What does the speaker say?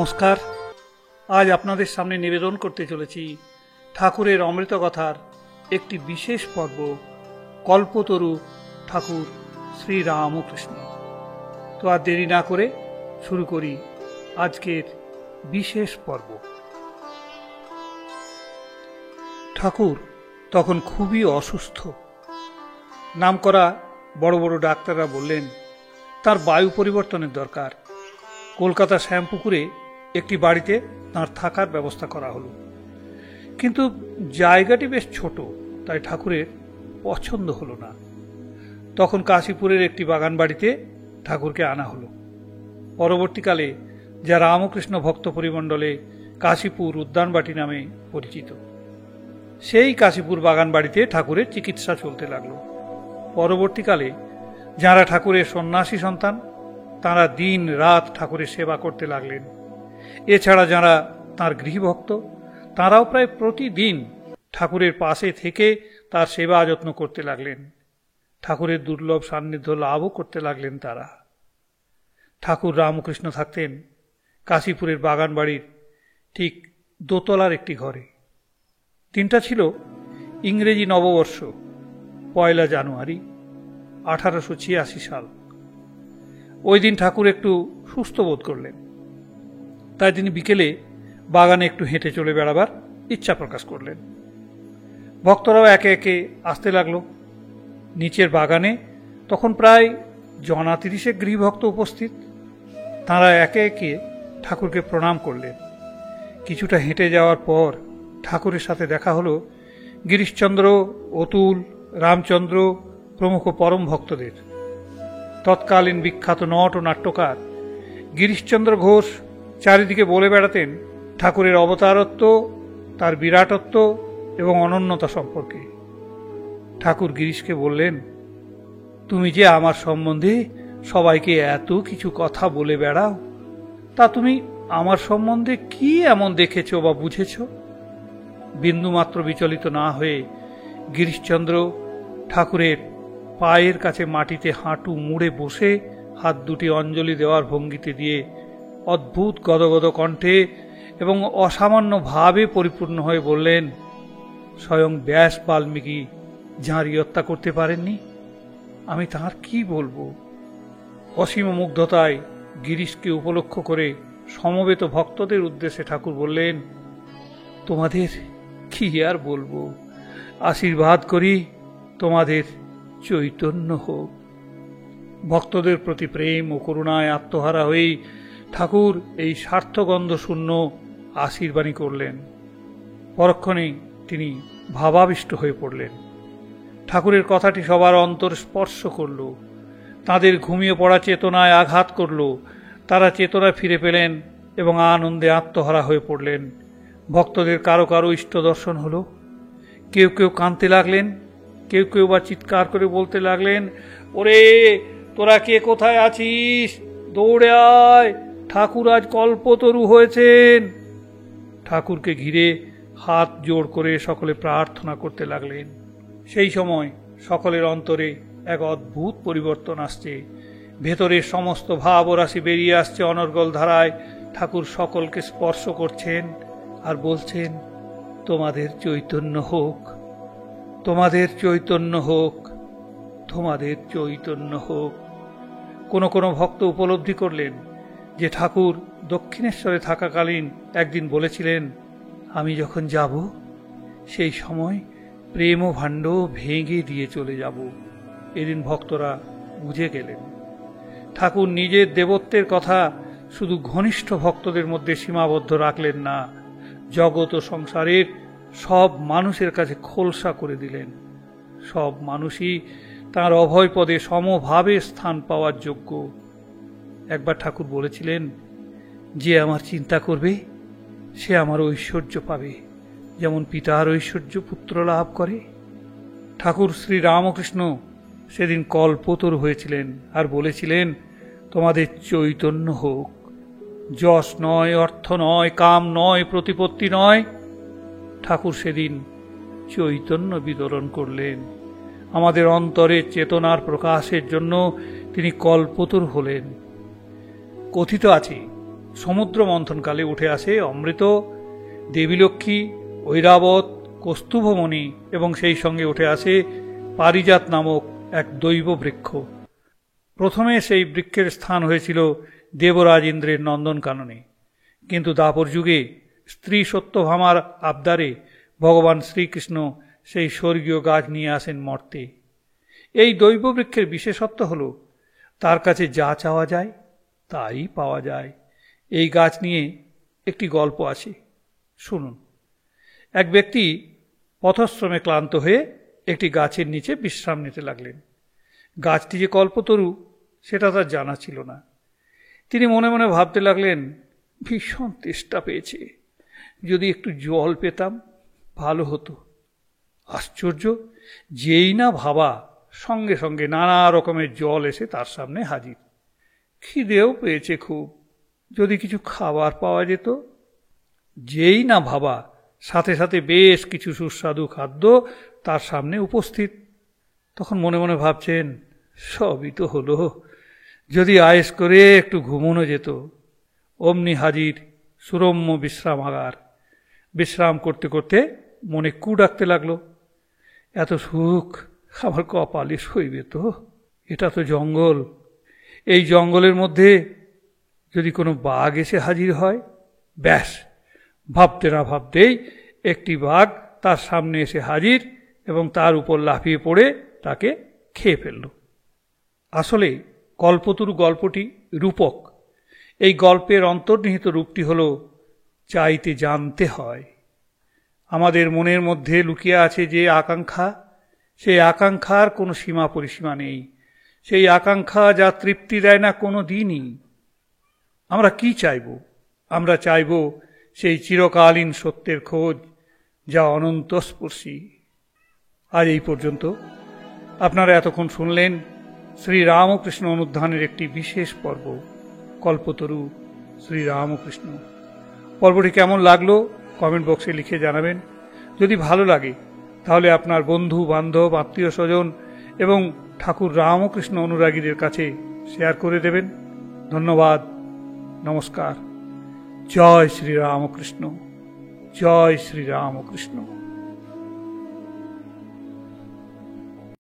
নমস্কার। আজ আপনাদের সামনে নিবেদন করতে চলেছি ঠাকুরের অমৃত কথার একটি বিশেষ পর্ব, কল্পতরু ঠাকুর শ্রী রামকৃষ্ণ। তো আর দেরি না করে শুরু করি আজকের বিশেষ পর্ব। ঠাকুর তখন খুবই অসুস্থ। নামকরা বড় বড় ডাক্তাররা বললেন তার বায়ু পরিবর্তনের দরকার। কলকাতা শ্যামপুকুরে একটি বাড়িতে তাঁর থাকার ব্যবস্থা করা হলো, কিন্তু জায়গাটি বেশ ছোট, তাই ঠাকুরের পছন্দ হলো না। তখন কাশীপুরের একটি বাগান বাড়িতে ঠাকুরকে আনা হলো। পরবর্তীকালে যা রামকৃষ্ণ ভক্ত পরিমণ্ডলে কাশীপুর উদ্যানবাটি নামে পরিচিত, সেই কাশীপুর বাগান বাড়িতে ঠাকুরের চিকিৎসা চলতে লাগলো। পরবর্তীকালে যাঁরা ঠাকুরের সন্ন্যাসী সন্তান, তাঁরা দিন রাত ঠাকুরের সেবা করতে লাগলেন। এছাড়া যাঁরা তাঁর গৃহভক্ত, তাঁরাও প্রায় প্রতিদিন ঠাকুরের পাশে থেকে তার সেবা যত্ন করতে লাগলেন। ঠাকুরের দুর্লভ সান্নিধ্য লাভও করতে লাগলেন তারা। ঠাকুর রামকৃষ্ণ থাকতেন কাশীপুরের বাগান বাড়ির ঠিক দোতলার একটি ঘরে। দিনটা ছিল ইংরেজি নববর্ষ, 1 জানুয়ারি 1886 সাল। ওই দিন ঠাকুর একটু সুস্থ বোধ করলেন, তাই তিনি বিকেলে বাগানে একটু হেঁটে চলে বেড়াবার ইচ্ছা প্রকাশ করলেন। ভক্তরাও একে একে আসতে লাগলো। নিচের বাগানে তখন প্রায় 30 গৃহভক্ত উপস্থিত। তাঁরা একে একে ঠাকুরকে প্রণাম করলেন। কিছুটা হেঁটে যাওয়ার পর ঠাকুরের সাথে দেখা হলো গিরিশচন্দ্র, অতুল, রামচন্দ্র প্রমুখ পরম ভক্তদের। তৎকালীন বিখ্যাত নট ও নাট্যকার গিরিশচন্দ্র ঘোষ চারিদিকে বলে বেড়াতেন ঠাকুরের অবতারত্ব, তার বিরাটত্ব এবং অনন্যতা সম্পর্কে। ঠাকুর গিরিশকে বললেন, তুমি যে আমার সম্বন্ধে সবাইকে এত কিছু কথা বলে বেড়াও, তা তুমি আমার সম্বন্ধে কি এমন দেখেছ বা বুঝেছ? বিন্দুমাত্র বিচলিত না হয়ে গিরিশচন্দ্র ঠাকুরের পায়ের কাছে মাটিতে হাঁটু মুড়ে বসে হাত দুটি অঞ্জলি দেওয়ার ভঙ্গিতে দিয়ে অদ্ভুত গদগদ কণ্ঠে এবং অসামান্য ভাবে পরিপূর্ণ হয়ে বললেন, স্বয়ং ব্যাস বাল্মীকি যাঁর হত্যা করতে পারেননি, আমি তাঁর কি বলবো? অসীম মুগ্ধতায় গিরিশকে উপলক্ষ করে সমবেত ভক্তদের উদ্দেশ্যে ঠাকুর বললেন, তোমাদের কি আর বলবো, আশীর্বাদ করি তোমাদের চৈতন্য হোক। ভক্তদের প্রতি প্রেম ও করুণায় আত্মহারা হয়েই ঠাকুর এই স্বার্থগন্ধ শূন্য আশীর্বাণী করলেন। পরক্ষণেই তিনি ভাবাবিষ্ট হয়ে পড়লেন। ঠাকুরের কথাটি সবার অন্তর স্পর্শ করল, তাদের ঘুমিয়ে পড়া চেতনায় আঘাত করল। তারা চেতনা ফিরে পেলেন এবং আনন্দে আত্মহারা হয়ে পড়লেন। ভক্তদের কারো কারো ইষ্ট দর্শন হলো। কেউ কেউ কাঁদতে লাগলেন, কেউ কেউ বা চিৎকার করে বলতে লাগলেন, ওরে তোরা কে কোথায় আছিস, দৌড়ে আয়, ঠাকুর আজ কল্পতরু হয়েছেন। ঠাকুরকে ঘিরে হাত জোড় করে সকলে প্রার্থনা করতে লাগলেন। সেই সময় সকলের অন্তরে এক অদ্ভুত পরিবর্তন আসছে। ভেতরের সমস্ত ভাব ও রাশি বেরিয়ে আসছে অনর্গল ধারায়। ঠাকুর সকলকে স্পর্শ করছেন আর বলছেন, তোমাদের চৈতন্য হোক, তোমাদের চৈতন্য হোক, তোমাদের চৈতন্য হোক। কোনো কোনো ভক্ত উপলব্ধি করলেন যে ঠাকুর দক্ষিণেশ্বরে থাকাকালীন একদিন বলেছিলেন, আমি যখন যাব সেই সময় প্রেম ভাণ্ড ভেঙে দিয়ে চলে যাব। এদিন ভক্তরা বুঝে গেলেন ঠাকুর নিজের দেবত্বের কথা শুধু ঘনিষ্ঠ ভক্তদের মধ্যে সীমাবদ্ধ রাখলেন না, জগৎ ও সংসারের সব মানুষের কাছে খোলসা করে দিলেন। সব মানুষই তাঁর অভয় পদে সমভাবে স্থান পাওয়ার যোগ্য। একবার ঠাকুর বলেছিলেন, যে আমার চিন্তা করবে সে আমার ঐশ্বর্য পাবে, যেমন পিতার ঐশ্বর্য পুত্র লাভ করে। ঠাকুর শ্রী রামকৃষ্ণ সেদিন কল্পতরু হয়েছিলেন আর বলেছিলেন, তোমাদের চৈতন্য হোক। যশ নয়, অর্থ নয়, কাম নয়, প্রতিপত্তি নয়। ঠাকুর সেদিন চৈতন্য বিতরণ করলেন। আমাদের অন্তরে চেতনার প্রকাশের জন্য তিনি কল্পতরু হলেন। কথিত আছে সমুদ্র মন্থনকালে উঠে আসে অমৃত, দেবীলক্ষ্মী, ঐরাবত, কস্তুভমণি এবং সেই সঙ্গে উঠে আসে পারিজাত নামক এক দৈব বৃক্ষ। প্রথমে সেই বৃক্ষের স্থান হয়েছিল দেবরাজ ইন্দ্রের নন্দনকাননে, কিন্তু দ্বাপর যুগে স্ত্রী সত্যভামার আবদারে ভগবান শ্রীকৃষ্ণ সেই স্বর্গীয় গাছ নিয়ে আসেন মর্তে। এই দৈব বৃক্ষের বিশেষত্ব হল তার কাছে যা চাওয়া যায় তাই পাওয়া যায়। এই গাছ নিয়ে একটি গল্প আছে, শুনুন। এক ব্যক্তি পথশ্রমে ক্লান্ত হয়ে একটি গাছের নিচে বিশ্রাম নিতে লাগলেন। গাছটি যে কল্পতরু সেটা তার জানা ছিল না। তিনি মনে মনে ভাবতে লাগলেন, ভীষণ তেষ্টা পেয়েছে, যদি একটু জল পেতাম ভালো হতো। আশ্চর্য, যেই না ভাবা সঙ্গে সঙ্গে নানা রকমের জল এসে তার সামনে হাজির। খিদেও পেয়েছে খুব, যদি কিছু খাবার পাওয়া যেত। যেই না ভাবা সাথে সাথে বেশ কিছু সুস্বাদু খাদ্য তার সামনে উপস্থিত। তখন মনে মনে ভাবছেন, সবই তো হলো, যদি আয়েশ করে একটু ঘুমোনো যেত। অমনি হাজির সুরম্য বিশ্রামাগার। বিশ্রাম করতে করতে মনে কু ডাকতে লাগলো, এত সুখ আমার কপালে সইবে তো? এটা তো জঙ্গল, এই জঙ্গলের মধ্যে যদি কোনো বাঘ এসে হাজির হয়, ব্যাস, ভাবতে না ভাবতেই একটি বাঘ তার সামনে এসে হাজির এবং তার উপর লাফিয়ে পড়ে তাকে খেয়ে ফেলল। আসলে কল্পতরু গল্পটি রূপক। এই গল্পের অন্তর্নিহিত রূপটি হল চাইতে জানতে হয়। আমাদের মনের মধ্যে লুকিয়ে আছে যে আকাঙ্ক্ষা, সেই আকাঙ্ক্ষার কোনো সীমা পরিসীমা নেই। সেই আকাঙ্ক্ষা যা তৃপ্তি দেয় না কোনো দিনই। আমরা কি চাইব? আমরা চাইব সেই চিরকালীন সত্যের খোঁজ, যা অনন্তস্পর্শী। আজ এই পর্যন্ত। আপনারা এতক্ষণ শুনলেন শ্রীরামকৃষ্ণ অনুধ্যানের একটি বিশেষ পর্ব, কল্পতরু শ্রীরামকৃষ্ণ। পর্বটি কেমন লাগলো কমেন্ট বক্সে লিখে জানাবেন। যদি ভালো লাগে তাহলে আপনার বন্ধু বান্ধব, আত্মীয় স্বজন এবং ঠাকুর রামকৃষ্ণ অনুরাগীদের কাছে শেয়ার করে দেবেন। ধন্যবাদ, নমস্কার। জয় শ্রীরামকৃষ্ণ, জয় শ্রীরামকৃষ্ণ।